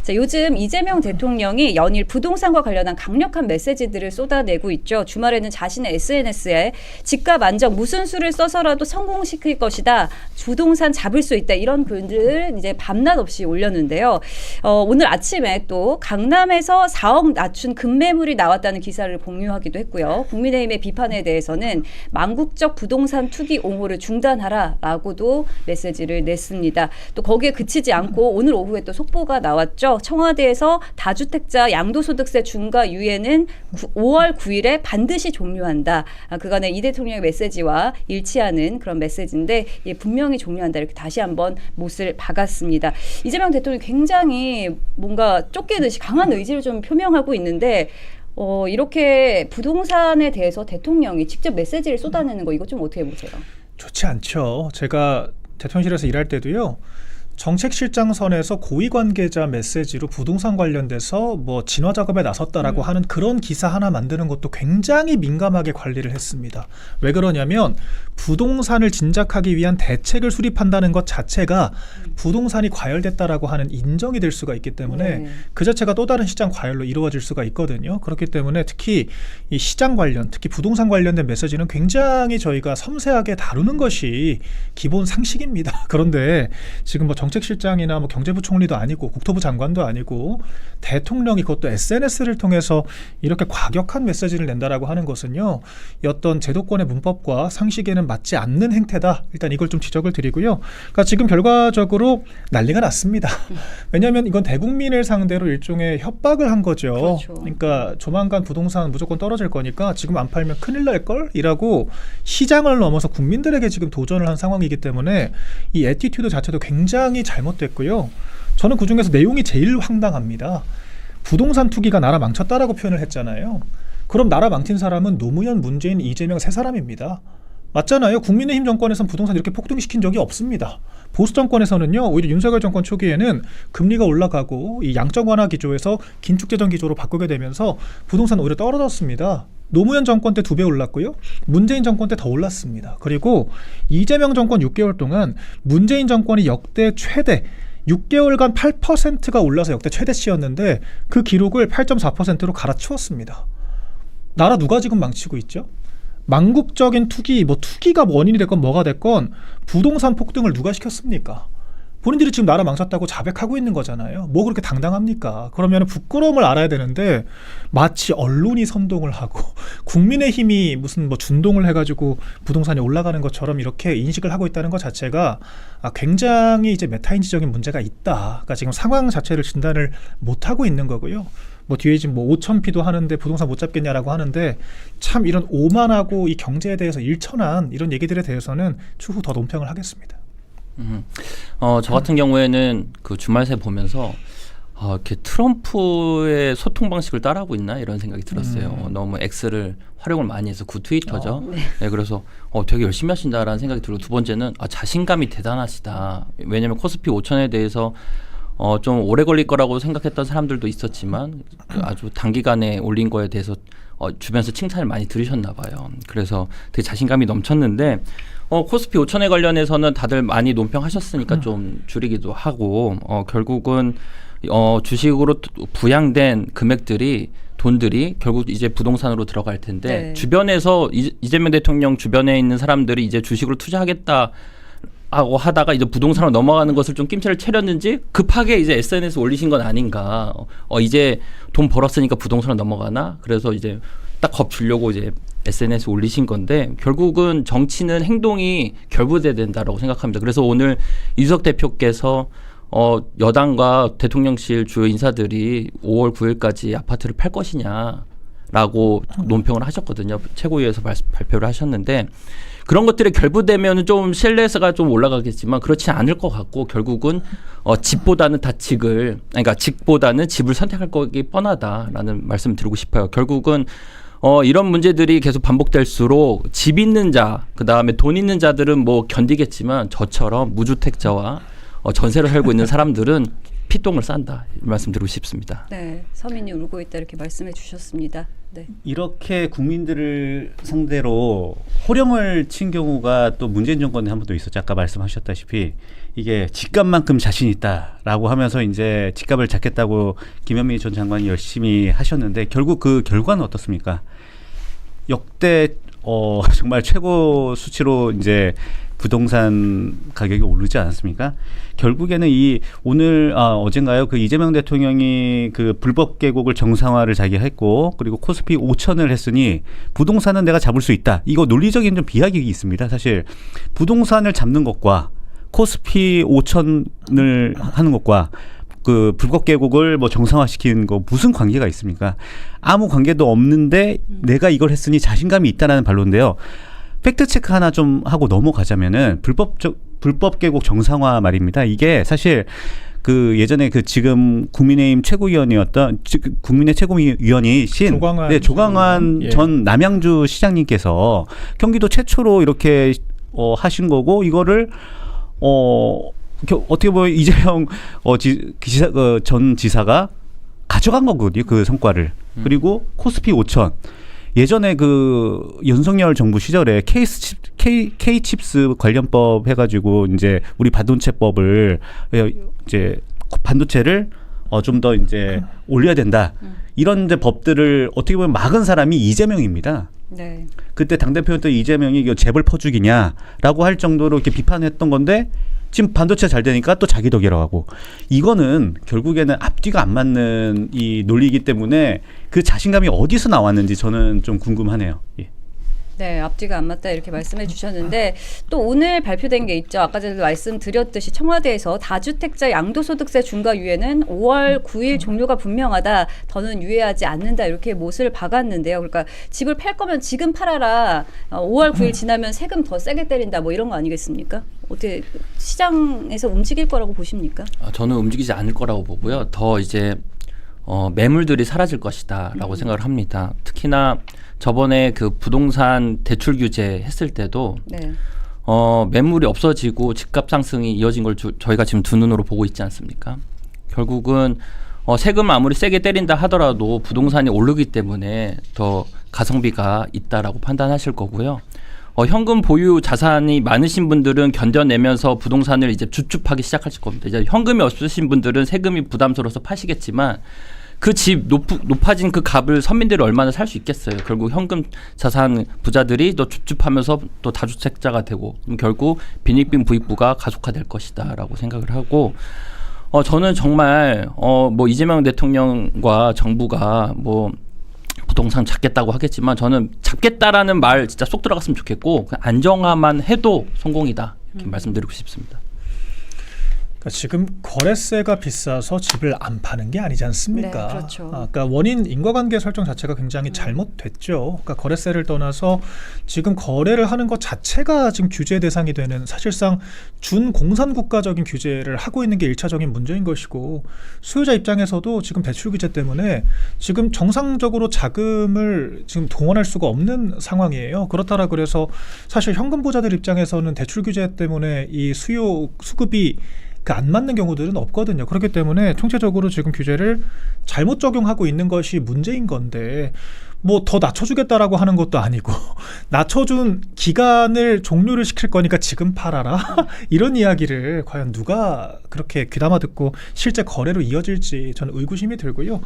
자, 요즘 이재명 대통령이 연일 부동산과 관련한 강력한 메시지들을 쏟아내고 있죠. 주말에는 자신의 SNS에 집값 안정 무슨 수를 써서라도 성공시킬 것이다. 부동산 잡을 수 있다. 이런 글들을 이제 밤낮 없이 올렸는데요. 오늘 아침에 또 강남에서 4억 낮춘 급매물이 나왔다는 기사를 공유하기도 했고요. 국민의힘의 비판에 대해서는 망국적 부동산 투기 옹호를 중단하라라고도 메시지를 냈습니다. 또 거기에 그치지 않고 오늘 오후에 또 속보가 나왔죠. 청와대에서 다주택자 양도소득세 중과 유예는 5월 9일에 반드시 종료한다. 그간의 이 대통령의 메시지와 일치하는 그런 메시지인데 분명히 종료한다. 이렇게 다시 한번 못을 박았습니다. 이재명 대통령이 굉장히 뭔가 쫓기듯이 강한 의지를 좀 표명하고 있는데 이렇게 부동산에 대해서 대통령이 직접 메시지를 쏟아내는 거 이거 좀 어떻게 보세요? 좋지 않죠. 제가 대통령실에서 일할 때도요. 정책실장선에서 고위 관계자 메시지로 부동산 관련돼서 뭐 진화 작업에 나섰다라고 하는 그런 기사 하나 만드는 것도 굉장히 민감하게 관리를 했습니다. 왜 그러냐면 부동산을 진작하기 위한 대책을 수립한다는 것 자체가 부동산이 과열됐다라고 하는 인정이 될 수가 있기 때문에 그 자체가 또 다른 시장 과열로 이루어질 수가 있거든요. 그렇기 때문에 특히 이 시장 관련, 특히 부동산 관련된 메시지는 굉장히 저희가 섬세하게 다루는 것이 기본 상식입니다. 그런데 지금 뭐 정책실장이나 뭐 경제부 총리도 아니고 국토부 장관도 아니고 대통령이 그것도 SNS를 통해서 이렇게 과격한 메시지를 낸다라고 하는 것은요. 어떤 제도권의 문법과 상식에는 맞지 않는 행태다. 일단 이걸 좀 지적을 드리고요. 그러니까 지금 결과적으로 난리가 났습니다. 왜냐하면 이건 대국민을 상대로 일종의 협박을 한 거죠. 그렇죠. 그러니까 조만간 부동산 무조건 떨어질 거니까 지금 안 팔면 큰일 날걸? 이라고 시장을 넘어서 국민들에게 지금 도전을 한 상황이기 때문에 이 애티튜드 자체도 굉장히 잘못됐고요. 저는 그중에서 내용이 제일 황당합니다. 부동산 투기가 나라 망쳤다라고 표현을 했잖아요. 그럼 나라 망친 사람은 노무현, 문재인, 이재명 세 사람입니다. 맞잖아요. 국민의힘 정권에서는 부동산 이렇게 폭등시킨 적이 없습니다. 보수 정권에서는요. 오히려 윤석열 정권 초기에는 금리가 올라가고 이 양적 완화 기조에서 긴축재정 기조로 바꾸게 되면서 부동산 오히려 떨어졌습니다. 노무현 정권 때 2배 올랐고요. 문재인 정권 때 더 올랐습니다. 그리고 이재명 정권 6개월 동안 문재인 정권이 역대 최대 6개월간 8%가 올라서 역대 최대치였는데 그 기록을 8.4%로 갈아치웠습니다. 나라 누가 지금 망치고 있죠? 망국적인 투기, 뭐 투기가 원인이 됐건 뭐가 됐건 부동산 폭등을 누가 시켰습니까? 본인들이 지금 나라 망쳤다고 자백하고 있는 거잖아요. 뭐 그렇게 당당합니까? 그러면 부끄러움을 알아야 되는데 마치 언론이 선동을 하고 국민의힘이 무슨 뭐 준동을 해가지고 부동산이 올라가는 것처럼 이렇게 인식을 하고 있다는 것 자체가 굉장히 이제 메타인지적인 문제가 있다. 그러니까 지금 상황 자체를 진단을 못 하고 있는 거고요. 뭐 뒤에 지금 뭐 5,000피도 하는데 부동산 못 잡겠냐라고 하는데 참 이런 오만하고 이 경제에 대해서 일천한 이런 얘기들에 대해서는 추후 더 논평을 하겠습니다. 저 같은 경우에는 그 주말 새 보면서 이렇게 트럼프의 소통 방식을 따라하고 있나 이런 생각이 들었어요. 너무 X를 활용을 많이 해서 구 트위터죠. 네, 그래서 되게 열심히 하신다라는 생각이 들고 두 번째는 자신감이 대단하시다. 왜냐하면 코스피 5천에 대해서 좀 오래 걸릴 거라고 생각했던 사람들도 있었지만 아주 단기간에 올린 거에 대해서 주변에서 칭찬을 많이 들으셨나 봐요. 그래서 되게 자신감이 넘쳤는데 코스피 5천에 관련해서는 다들 많이 논평하셨으니까 좀 줄이기도 하고 결국은 주식으로 부양된 금액들이 돈들이 결국 이제 부동산으로 들어갈 텐데 네. 주변에서 이재명 대통령 주변에 있는 사람들이 이제 주식으로 투자하겠다 하고 하다가 이제 부동산으로 넘어가는 것을 좀 낌새를 채렸는지 급하게 이제 SNS 올리신 건 아닌가. 이제 돈 벌었으니까 부동산으로 넘어가나. 그래서 이제 딱 겁 주려고 이제 SNS 올리신 건데 결국은 정치는 행동이 결부돼야 된다라고 생각합니다. 그래서 오늘 이준석 대표께서 여당과 대통령실 주요 인사들이 5월 9일까지 아파트를 팔 것이냐라고 논평을 하셨거든요. 최고위에서 발표를 하셨는데 그런 것들이 결부되면 좀 신뢰가 좀 올라가겠지만 그렇지 않을 것 같고 결국은 집보다는 그러니까 직보다는 집을 선택할 거기 뻔하다라는 말씀 드리고 싶어요. 결국은 이런 문제들이 계속 반복될수록 집 있는 자, 그 다음에 돈 있는 자들은 뭐 견디겠지만 저처럼 무주택자와 전세를 살고 있는 사람들은 피똥을 싼다 이 말씀드리고 싶습니다. 네, 서민이 울고 있다 이렇게 말씀해 주셨습니다. 네. 이렇게 국민들을 상대로 호령을 친 경우가 또 문재인 정권에 한 번도 있었죠. 아까 말씀하셨다시피 이게 집값만큼 자신 있다라고 하면서 이제 집값을 잡겠다고 김현미 전 장관이 열심히 하셨는데 결국 그 결과는 어떻습니까? 역대 정말 최고 수치로 이제 부동산 가격이 오르지 않았습니까? 결국에는 어젠가요? 그 이재명 대통령이 그 불법 계곡을 정상화를 자기가 했고 그리고 코스피 5천을 했으니 부동산은 내가 잡을 수 있다. 이거 논리적인 좀 비약이 있습니다. 사실 부동산을 잡는 것과 코스피 5천을 하는 것과 그 불법 계곡을 뭐 정상화시키는 거 무슨 관계가 있습니까? 아무 관계도 없는데 내가 이걸 했으니 자신감이 있다라는 반론인데요. 팩트 체크 하나 좀 하고 넘어가자면은 불법 계곡 정상화 말입니다. 이게 사실 그 예전에 그 지금 국민의힘 최고위원이었던 국민의 최고위원이신 조광환 예. 전 남양주 시장님께서 경기도 최초로 이렇게 하신 거고 이거를 어떻게 보면 이재명 전 지사가 가져간 거거든요. 그 성과를. 그리고 코스피 5천. 예전에 그 윤석열 정부 시절에 K칩스 관련법 해가지고 이제 우리 반도체법을 이제 반도체를 좀 더 이제 올려야 된다. 이런 이제 법들을 어떻게 보면 막은 사람이 이재명입니다. 네. 그때 당대표였던 이재명이 이거 재벌 퍼주기냐라고 할 정도로 이렇게 비판했던 건데 지금 반도체 잘 되니까 또 자기 덕이라고 하고 이거는 결국에는 앞뒤가 안 맞는 이 논리이기 때문에 그 자신감이 어디서 나왔는지 저는 좀 궁금하네요. 예. 네, 앞뒤가 안 맞다 이렇게 말씀해 주셨는데 또 오늘 발표된 게 있죠. 아까 전에도 말씀드렸듯이 청와대에서 다주택자 양도소득세 중과 유예는 5월 9일 종료가 분명하다. 더는 유예하지 않는다. 이렇게 못을 박았는데요. 그러니까 집을 팔 거면 지금 팔아라. 5월 9일 지나면 세금 더 세게 때린다. 뭐 이런 거 아니겠습니까? 어떻게 시장에서 움직일 거라고 보십니까? 저는 움직이지 않을 거라고 보고요. 더 이제 매물들이 사라질 것이다라고 생각을 합니다. 특히나 저번에 그 부동산 대출 규제 했을 때도 네. 매물이 없어지고 집값 상승이 이어진 걸 저희가 지금 두 눈으로 보고 있지 않습니까? 결국은 세금 아무리 세게 때린다 하더라도 부동산이 오르기 때문에 더 가성비가 있다라고 판단하실 거고요. 현금 보유 자산이 많으신 분들은 견뎌내면서 부동산을 이제 주축하기 시작하실 겁니다. 이제 현금이 없으신 분들은 세금이 부담스러워서 파시겠지만 그 집 높아진 그 값을 서민들이 얼마나 살 수 있겠어요. 결국 현금 자산 부자들이 또 줍줍하면서 또 다주택자가 되고 그럼 결국 빈익빈 부익부가 가속화될 것이다라고 생각을 하고 저는 정말 뭐 이재명 대통령과 정부가 뭐 부동산 잡겠다고 하겠지만 저는 잡겠다라는 말 진짜 쏙 들어갔으면 좋겠고 그냥 안정화만 해도 성공이다 이렇게 말씀드리고 싶습니다. 그러니까 지금 거래세가 비싸서 집을 안 파는 게 아니지 않습니까? 네, 그렇죠. 그러니까 원인 인과관계 설정 자체가 굉장히 잘못됐죠. 그러니까 거래세를 떠나서 지금 거래를 하는 것 자체가 지금 규제 대상이 되는 사실상 준공산국가적인 규제를 하고 있는 게 일차적인 문제인 것이고 수요자 입장에서도 지금 대출 규제 때문에 지금 정상적으로 자금을 지금 동원할 수가 없는 상황이에요. 그렇다라 그래서 사실 현금 부자들 입장에서는 대출 규제 때문에 이 수급이 안 맞는 경우들은 없거든요. 그렇기 때문에 총체적으로 지금 규제를 잘못 적용하고 있는 것이 문제인 건데 뭐 더 낮춰주겠다라고 하는 것도 아니고 낮춰준 기간을 종료를 시킬 거니까 지금 팔아라 이런 이야기를 과연 누가 그렇게 귀담아 듣고 실제 거래로 이어질지 저는 의구심이 들고요.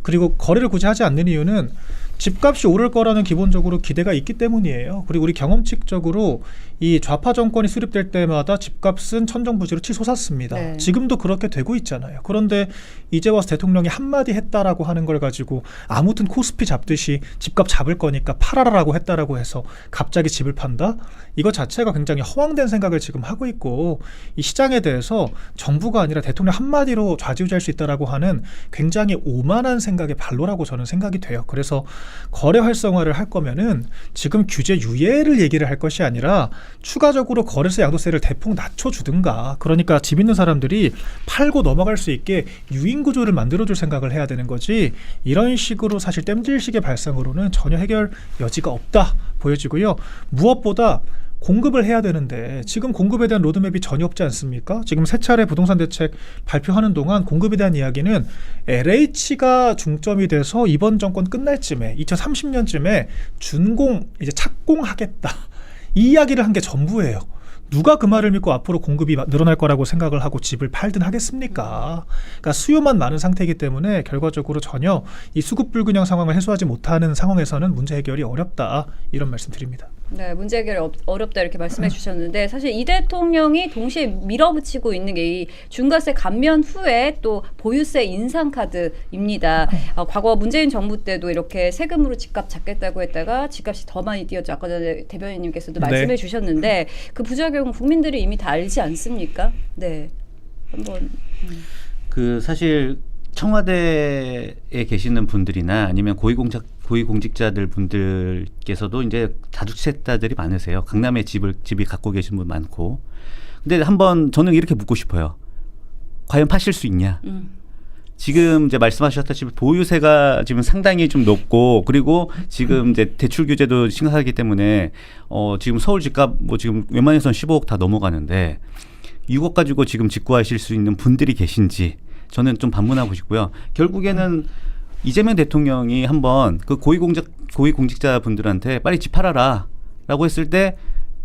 그리고 거래를 굳이 하지 않는 이유는 집값이 오를 거라는 기본적으로 기대가 있기 때문이에요. 그리고 우리 경험칙적으로 이 좌파 정권이 수립될 때마다 집값은 천정부지로 치솟았습니다. 네. 지금도 그렇게 되고 있잖아요. 그런데 이제 와서 대통령이 한마디 했다라고 하는 걸 가지고 아무튼 코스피 잡듯이 집값 잡을 거니까 팔아라라고 했다라고 해서 갑자기 집을 판다? 이거 자체가 굉장히 허황된 생각을 지금 하고 있고 이 시장에 대해서 정부가 아니라 대통령 한마디로 좌지우지할 수 있다라고 하는 굉장히 오만한 생각의 발로라고 저는 생각이 돼요. 그래서 거래 활성화를 할 거면은 지금 규제 유예를 얘기를 할 것이 아니라 추가적으로 거래세 양도세를 대폭 낮춰주든가 그러니까 집 있는 사람들이 팔고 넘어갈 수 있게 유인 구조를 만들어줄 생각을 해야 되는 거지 이런 식으로 사실 땜질식의 발상으로는 전혀 해결 여지가 없다 보여지고요. 무엇보다 공급을 해야 되는데 지금 공급에 대한 로드맵이 전혀 없지 않습니까? 지금 세 차례 부동산 대책 발표하는 동안 공급에 대한 이야기는 LH가 중점이 돼서 이번 정권 끝날 쯤에 2030년쯤에 준공 이제 착공하겠다 이 이야기를 한 게 전부예요. 누가 그 말을 믿고 앞으로 공급이 늘어날 거라고 생각을 하고 집을 팔든 하겠습니까? 그러니까 수요만 많은 상태이기 때문에 결과적으로 전혀 이 수급 불균형 상황을 해소하지 못하는 상황에서는 문제 해결이 어렵다 이런 말씀 드립니다. 네, 문제 해결이 어렵다 이렇게 말씀해 주셨는데 사실 이 대통령이 동시에 밀어붙이고 있는 게 이 중과세 감면 후에 또 보유세 인상 카드입니다. 과거 문재인 정부 때도 이렇게 세금으로 집값 잡겠다고 했다가 집값이 더 많이 뛰었죠. 아까 전에 대변인님께서도 말씀해 주셨는데 그 부작용 국민들이 이미 다 알지 않습니까? 네, 한번 그 사실 청와대에 계시는 분들이나 아니면 고위공직자들 분들께서도 이제 다주택자들이 많으세요. 강남에 집이 갖고 계신 분 많고. 근데 한번 저는 이렇게 묻고 싶어요. 과연 파실 수 있냐? 지금 이제 말씀하셨다시피 보유세가 지금 상당히 좀 높고 그리고 지금 이제 대출 규제도 심각하기 때문에 지금 서울 집값 뭐 지금 웬만해서는 15억 다 넘어가는데 6억 가지고 지금 직구하실 수 있는 분들이 계신지 저는 좀 반문하고 싶고요. 결국에는 이재명 대통령이 한번 그 고위공직자 분들한테 빨리 집 팔아라라고 했을 때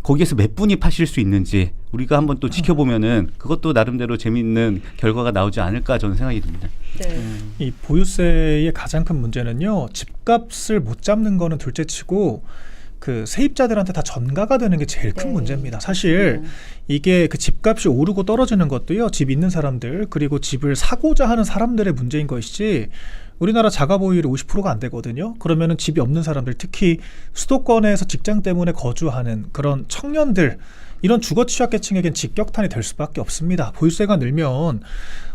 거기에서 몇 분이 파실 수 있는지 우리가 한번 또 지켜보면은 그것도 나름대로 재미있는 결과가 나오지 않을까 저는 생각이 듭니다. 네. 이 보유세의 가장 큰 문제는요. 집값을 못 잡는 거는 둘째치고 그 세입자들한테 다 전가가 되는 게 제일 큰 네. 문제입니다. 사실 이게 그 집값이 오르고 떨어지는 것도요. 집 있는 사람들 그리고 집을 사고자 하는 사람들의 문제인 것이지 우리나라 자가 보유율이 50%가 안 되거든요. 그러면은 집이 없는 사람들 특히 수도권에서 직장 때문에 거주하는 그런 청년들 이런 주거 취약계층에겐 직격탄이 될 수밖에 없습니다. 보유세가 늘면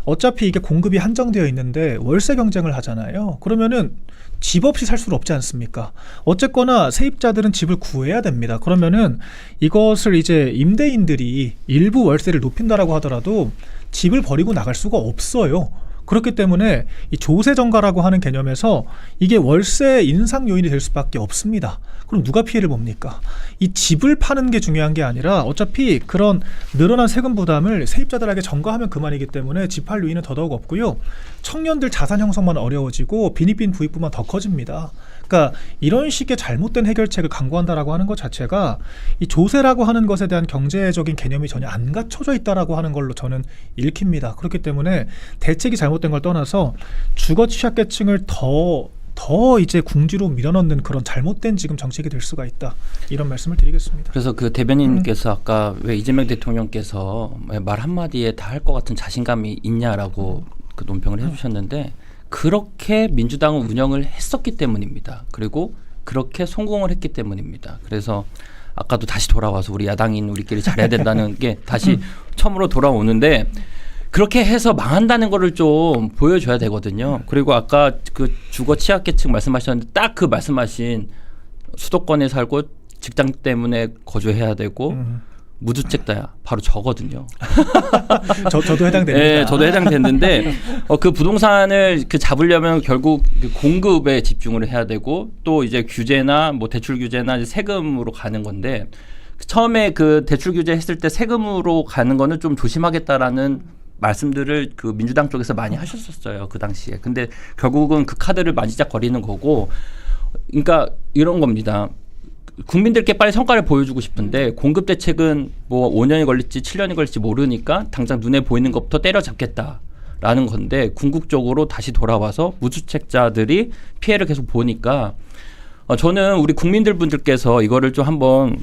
어차피 이게 공급이 한정되어 있는데 월세 경쟁을 하잖아요. 그러면은 집 없이 살 수는 없지 않습니까? 어쨌거나 세입자들은 집을 구해야 됩니다. 그러면은 이것을 이제 임대인들이 일부 월세를 높인다라고 하더라도 집을 버리고 나갈 수가 없어요. 그렇기 때문에 이 조세 정가라고 하는 개념에서 이게 월세 인상 요인이 될 수밖에 없습니다. 그럼 누가 피해를 봅니까? 이 집을 파는 게 중요한 게 아니라 어차피 그런 늘어난 세금 부담을 세입자들에게 전가하면 그만이기 때문에 집 팔 요인은 더더욱 없고요. 청년들 자산 형성만 어려워지고 빈익빈 부익부만 더 커집니다. 그러니까 이런 식의 잘못된 해결책을 강구한다라고 하는 것 자체가 이 조세라고 하는 것에 대한 경제적인 개념이 전혀 안 갖춰져 있다라고 하는 걸로 저는 읽힙니다. 그렇기 때문에 대책이 잘못된 걸 떠나서 주거 취약계층을 더 이제 궁지로 밀어넣는 그런 잘못된 지금 정책이 될 수가 있다. 이런 말씀을 드리겠습니다. 그래서 그 대변인께서 아까 왜 이재명 대통령께서 말 한마디에 다 할 것 같은 자신감이 있냐라고 그 논평을 해주셨는데 그렇게 민주당은 운영을 했었기 때문입니다. 그리고 그렇게 성공을 했기 때문입니다. 그래서 아까도 다시 돌아와서 우리 야당인 우리끼리 잘해야 된다는 게 다시 처음으로 돌아오는데 그렇게 해서 망한다는 거를 좀 보여줘야 되거든요. 그리고 아까 그 주거 취약계층 말씀하셨는데 딱 그 말씀하신 수도권에 살고 직장 때문에 거주해야 되고 무주택자야 바로 저거든요. 저도 해당됩니다. 네, 저도 해당됐는데 그 부동산을 그 잡으려면 결국 그 공급에 집중을 해야 되고 또 이제 규제나 뭐 대출 규제나 이제 세금으로 가는 건데 처음에 그 대출 규제 했을 때 세금으로 가는 거는 좀 조심하겠다라는 말씀들을 그 민주당 쪽에서 많이 하셨었어요. 그 당시에. 근데 결국은 그 카드를 만지작거리는 거고 그러니까 이런 겁니다. 국민들께 빨리 성과를 보여주고 싶은데 공급 대책은 뭐 5년이 걸릴지 7년이 걸릴지 모르니까 당장 눈에 보이는 것부터 때려잡겠다라는 건데 궁극적으로 다시 돌아와서 무주택자들이 피해를 계속 보니까 저는 우리 국민들 분들께서 이거를 좀 한번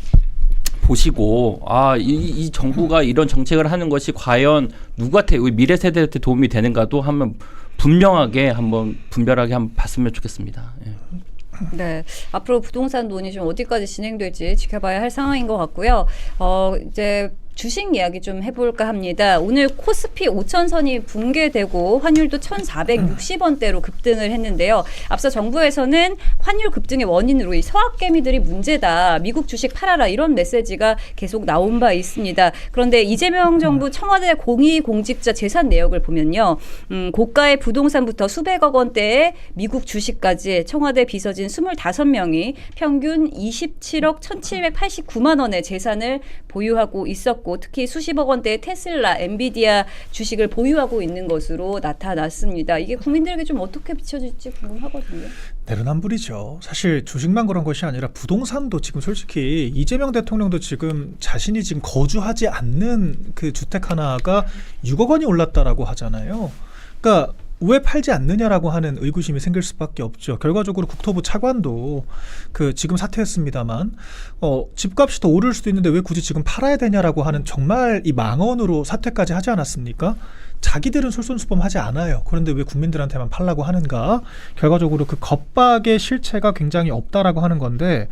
보시고 이 정부가 이런 정책을 하는 것이 과연 누구한테 우리 미래 세대한테 도움이 되는가도 한번 분명하게 한번 분별하게 한번 봤으면 좋겠습니다. 예. 네, 앞으로 부동산 논의 좀 어디까지 진행될지 지켜봐야 할 상황인 것 같고요. 이제 주식 이야기 좀 해볼까 합니다. 오늘 코스피 5천선이 붕괴되고 환율도 1,460원대로 급등을 했는데요. 앞서 정부에서는 환율 급등의 원인으로 이 서학개미들이 문제다. 미국 주식 팔아라. 이런 메시지가 계속 나온 바 있습니다. 그런데 이재명 정부 청와대 공익공직자 재산 내역을 보면요. 고가의 부동산부터 수백억 원대의 미국 주식까지 청와대 비서진 25명이 평균 27억 1,789만 원의 재산을 보유하고 있었고 특히 수십억 원대의 테슬라, 엔비디아 주식을 보유하고 있는 것으로 나타났습니다. 이게 국민들에게 좀 어떻게 비춰질지 궁금하거든요. 내로남불이죠. 사실 주식만 그런 것이 아니라 부동산도 지금 솔직히 이재명 대통령도 지금 자신이 지금 거주하지 않는 그 주택 하나가 6억 원이 올랐다라고 하잖아요. 그러니까 왜 팔지 않느냐라고 하는 의구심이 생길 수밖에 없죠. 결과적으로 국토부 차관도 그 지금 사퇴했습니다만 집값이 더 오를 수도 있는데 왜 굳이 지금 팔아야 되냐라고 하는 정말 이 망언으로 사퇴까지 하지 않았습니까? 자기들은 솔선수범하지 않아요. 그런데 왜 국민들한테만 팔라고 하는가? 결과적으로 그 겁박의 실체가 굉장히 없다라고 하는 건데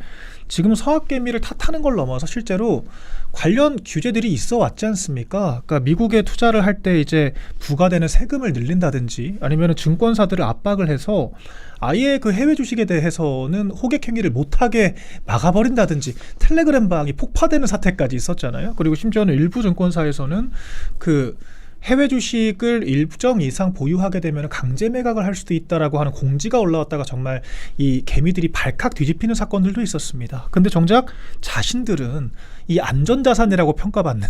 지금 서학개미를 탓하는 걸 넘어서 실제로 관련 규제들이 있어 왔지 않습니까? 그러니까 미국에 투자를 할 때 이제 부과되는 세금을 늘린다든지 아니면 증권사들을 압박을 해서 아예 그 해외 주식에 대해서는 호객 행위를 못하게 막아버린다든지 텔레그램 방이 폭파되는 사태까지 있었잖아요. 그리고 심지어는 일부 증권사에서는 그 해외 주식을 일정 이상 보유하게 되면 강제 매각을 할 수도 있다라고 하는 공지가 올라왔다가 정말 이 개미들이 발칵 뒤집히는 사건들도 있었습니다. 근데 정작 자신들은 이 안전자산이라고 평가받는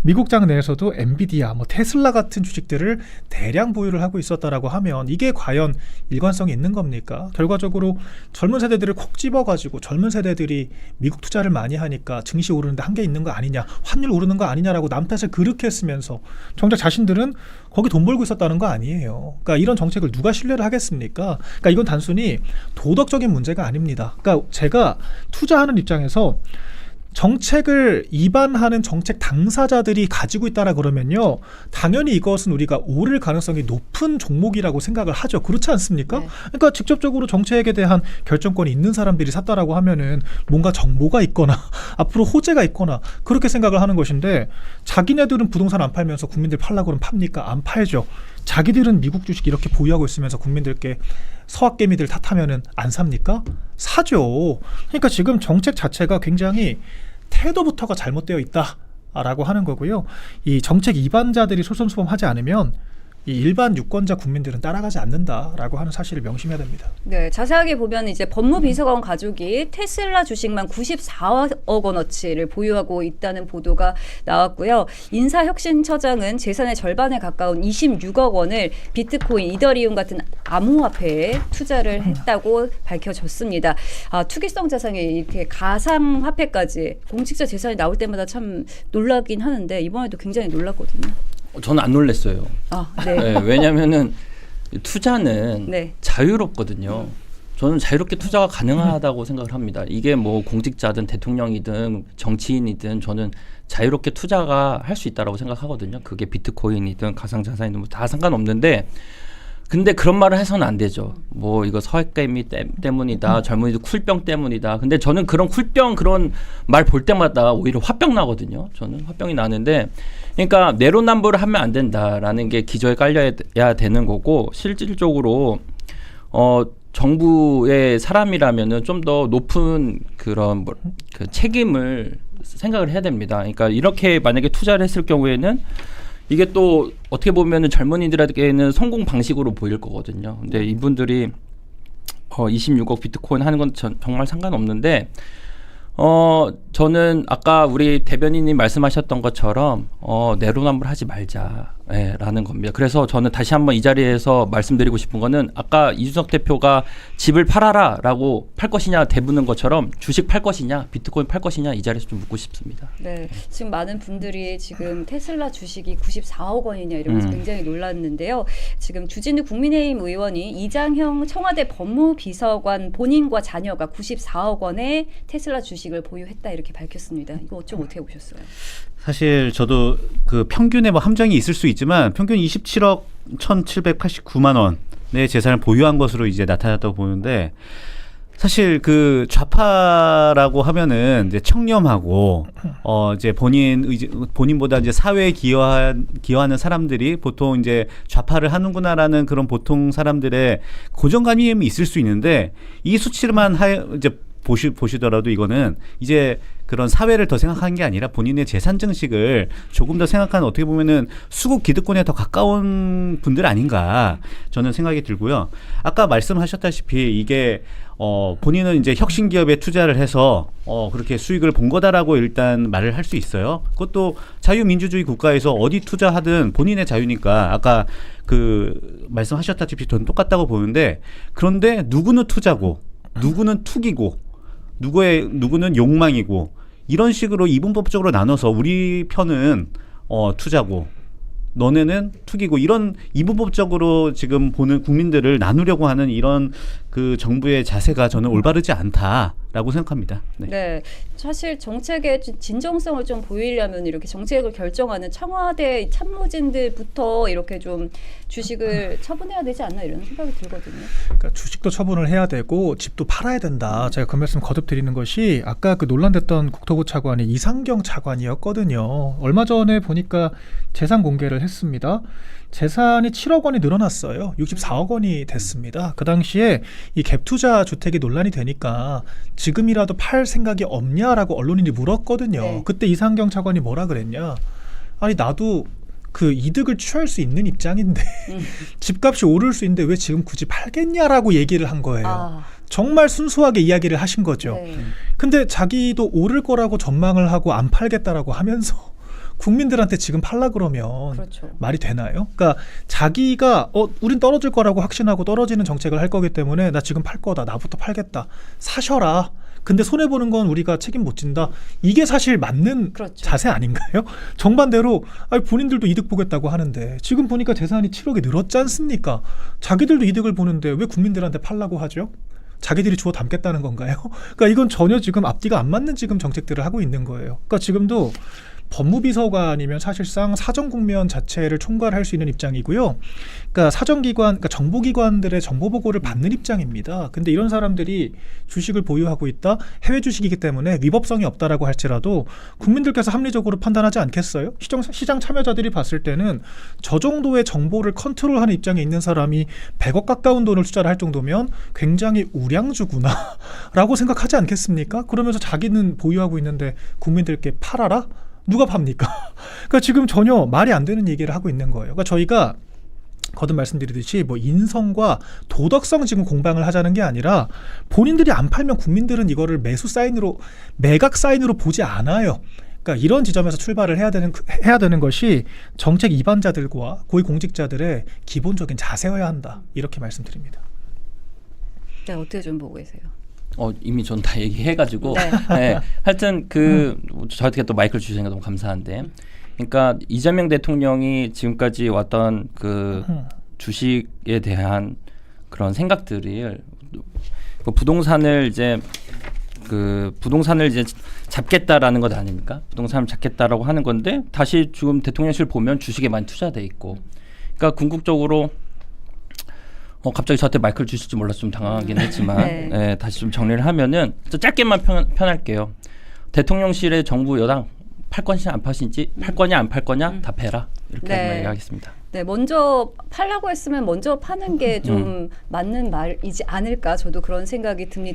미국장 내에서도 엔비디아, 테슬라 같은 주식들을 대량 보유를 하고 있었다라고 하면 이게 과연 일관성이 있는 겁니까? 결과적으로 젊은 세대들을 콕 집어가지고 젊은 세대들이 미국 투자를 많이 하니까 증시 오르는데 한계 있는 거 아니냐, 환율 오르는 거 아니냐라고 남 탓을 그렇게 했으면서 정작 자신들은 거기 돈 벌고 있었다는 거 아니에요. 그러니까 이런 정책을 누가 신뢰를 하겠습니까? 그러니까 이건 단순히 도덕적인 문제가 아닙니다. 그러니까 제가 투자하는 입장에서 정책을 위반하는 정책 당사자들이 가지고 있다라 그러면요, 당연히 이것은 우리가 오를 가능성이 높은 종목이라고 생각을 하죠. 그렇지 않습니까? 네. 그러니까 직접적으로 정책에 대한 결정권이 있는 사람들이 샀다라고 하면은 뭔가 정보가 있거나 앞으로 호재가 있거나 그렇게 생각을 하는 것인데 자기네들은 부동산 안 팔면서 국민들 팔라고 그러면 팝니까? 안 팔죠. 자기들은 미국 주식 이렇게 보유하고 있으면서 국민들께 서학개미들 탓하면은 안 삽니까? 사죠. 그러니까 지금 정책 자체가 굉장히 태도부터가 잘못되어 있다라고 하는 거고요. 이 정책 위반자들이 솔선수범하지 않으면 이 일반 유권자 국민들은 따라가지 않는다라고 하는 사실을 명심해야 됩니다. 네, 자세하게 보면 이제 법무비서관 가족이 테슬라 주식만 94억 원어치를 보유하고 있다는 보도가 나왔고요. 인사혁신처장은 재산의 절반에 가까운 26억 원을 비트코인, 이더리움 같은 암호화폐에 투자를 했다고 밝혀졌습니다. 투기성 자산에 이렇게 가상화폐까지 공직자 재산이 나올 때마다 참 놀라긴 하는데 이번에도 굉장히 놀랐거든요. 저는 안 놀랐어요. 네. 네, 왜냐하면은 투자는 네. 자유롭거든요. 저는 자유롭게 투자가 가능하다고 생각을 합니다. 이게 뭐 공직자든 대통령이든 정치인이든 저는 자유롭게 투자가 할 수 있다라고 생각하거든요. 그게 비트코인이든 가상자산이든 뭐 다 상관없는데 근데 그런 말을 해서는 안 되죠. 뭐 이거 서학개미 때문이다. 젊은이들 쿨병 때문이다. 근데 저는 그런 쿨병 그런 말 볼 때마다 오히려 화병 나거든요. 저는 화병이 나는데 그러니까 내로남불을 하면 안 된다라는 게 기저에 깔려야 되는 거고 실질적으로 정부의 사람이라면은 좀 더 높은 그런 그 책임을 생각을 해야 됩니다. 그러니까 이렇게 만약에 투자를 했을 경우에는 이게 또 어떻게 보면은 젊은이들에게는 성공 방식으로 보일 거거든요. 근데 이분들이 26억 비트코인 하는 건 정말 상관없는데 저는 아까 우리 대변인님 말씀하셨던 것처럼 내로남불 하지 말자라는 겁니다. 그래서 저는 다시 한번 이 자리에서 말씀드리고 싶은 거는 아까 이준석 대표가 집을 팔아라라고 팔 것이냐 대부는 것처럼 주식 팔 것이냐 비트코인 팔 것이냐 이 자리에서 좀 묻고 싶습니다. 네, 지금 많은 분들이 지금 테슬라 주식이 94억 원이냐 이러면서 굉장히 놀랐는데요. 지금 주진우 국민의힘 의원이 이장형 청와대 법무비서관 본인과 자녀가 94억 원의 테슬라 주식을 보유했다 이렇게 밝혔습니다. 이거 좀 어떻게 보셨어요? 사실 저도 그 평균에 뭐 함정이 있을 수 있지만 평균 27억 1,789만 원의 재산을 보유한 것으로 이제 나타났다고 보는데 사실 그 좌파라고 하면은 이제 청렴하고 이제 본인보다 이제 사회에 기여하는 사람들이 보통 이제 좌파를 하는구나라는 그런 보통 사람들의 고정관념이 있을 수 있는데 이 수치만 이제 보시더라도 이거는 이제 그런 사회를 더 생각한 게 아니라 본인의 재산 증식을 조금 더 생각하는 어떻게 보면은 수국 기득권에 더 가까운 분들 아닌가 저는 생각이 들고요. 아까 말씀하셨다시피 이게 본인은 이제 혁신 기업에 투자를 해서 그렇게 수익을 본 거다라고 일단 말을 할 수 있어요. 그것도 자유민주주의 국가에서 어디 투자하든 본인의 자유니까 아까 그 말씀하셨다시피 전 똑같다고 보는데 그런데 누구는 투자고 누구는 투기고 누구는 욕망이고 이런 식으로 이분법적으로 나눠서 우리 편은 투자고 너네는 투기고 이런 이분법적으로 지금 보는 국민들을 나누려고 하는 이런 그 정부의 자세가 저는 올바르지 않다라고 생각합니다. 네. 네, 사실 정책의 진정성을 좀 보이려면 이렇게 정책을 결정하는 청와대 참모진들부터 이렇게 좀 주식을 처분해야 되지 않나 이런 생각이 들거든요. 그러니까 주식도 처분을 해야 되고 집도 팔아야 된다. 제가 그 말씀 거듭 드리는 것이 아까 그 논란됐던 국토부 차관이 이상경 차관이었거든요. 얼마 전에 보니까 재산 공개를 했습니다. 재산이 7억 원이 늘어났어요. 64억 원이 됐습니다. 그 당시에 이 갭투자 주택이 논란이 되니까 지금이라도 팔 생각이 없냐라고 언론인이 물었거든요. 네. 그때 이상경 차관이 뭐라 그랬냐. 아니 나도 그 이득을 취할 수 있는 입장인데 집값이 오를 수 있는데 왜 지금 굳이 팔겠냐라고 얘기를 한 거예요. 정말 순수하게 이야기를 하신 거죠. 네. 근데 자기도 오를 거라고 전망을 하고 안 팔겠다라고 하면서 국민들한테 지금 팔라 그러면 그렇죠. 말이 되나요? 그러니까 자기가 우린 떨어질 거라고 확신하고 떨어지는 정책을 할 거기 때문에 나 지금 팔 거다. 나부터 팔겠다. 사셔라. 근데 손해보는 건 우리가 책임 못 진다. 이게 사실 맞는 그렇죠. 자세 아닌가요? 정반대로 본인들도 이득 보겠다고 하는데 지금 보니까 재산이 7억이 늘었지 않습니까? 자기들도 이득을 보는데 왜 국민들한테 팔라고 하죠? 자기들이 주워 담겠다는 건가요? 그러니까 이건 전혀 지금 앞뒤가 안 맞는 지금 정책들을 하고 있는 거예요. 그러니까 지금도 법무비서관이면 사실상 사정국면 자체를 총괄할 수 있는 입장이고요. 그러니까 사정기관, 그러니까 정보기관들의 정보 보고를 받는 입장입니다. 근데 이런 사람들이 주식을 보유하고 있다, 해외 주식이기 때문에 위법성이 없다라고 할지라도 국민들께서 합리적으로 판단하지 않겠어요? 시장 참여자들이 봤을 때는 저 정도의 정보를 컨트롤하는 입장에 있는 사람이 100억 가까운 돈을 투자를 할 정도면 굉장히 우량주구나라고 생각하지 않겠습니까? 그러면서 자기는 보유하고 있는데 국민들께 팔아라? 누가 팝니까? 그러니까 지금 전혀 말이 안 되는 얘기를 하고 있는 거예요. 그러니까 저희가 거듭 말씀드리듯이 뭐 인성과 도덕성 지금 공방을 하자는 게 아니라 본인들이 안 팔면 국민들은 이거를 매각 사인으로 보지 않아요. 그러니까 이런 지점에서 출발을 해야 되는 것이 정책 입안자들과 고위공직자들의 기본적인 자세여야 한다. 이렇게 말씀드립니다. 네, 어떻게 좀 보고 계세요? 이미 전 다 얘기해가지고 네. 네. 하여튼 저한테 또 마이크를 주시니까 너무 감사한데, 그러니까 이재명 대통령이 지금까지 왔던 그 주식에 대한 그런 생각들을 부동산을 이제 잡겠다라는 것 아닙니까? 부동산을 잡겠다라고 하는 건데 다시 지금 대통령실 보면 주식에 많이 투자돼 있고, 그러니까 궁극적으로 갑자기 저한테 마이크를 주실지 몰라서 좀 당황하긴 했지만 네. 네, 다시 좀 정리를 하면은 저 짧게만 편할게요. 대통령실의 정부 여당 팔 건지 안 팔신지 팔 거냐 안 팔 거냐 답해라. 이렇게 네. 얘기하겠습니다. 네, 먼저 팔라고 했으면 먼저 파는 게 좀 맞는 말이지 않을까 저도 그런 생각이 듭니다.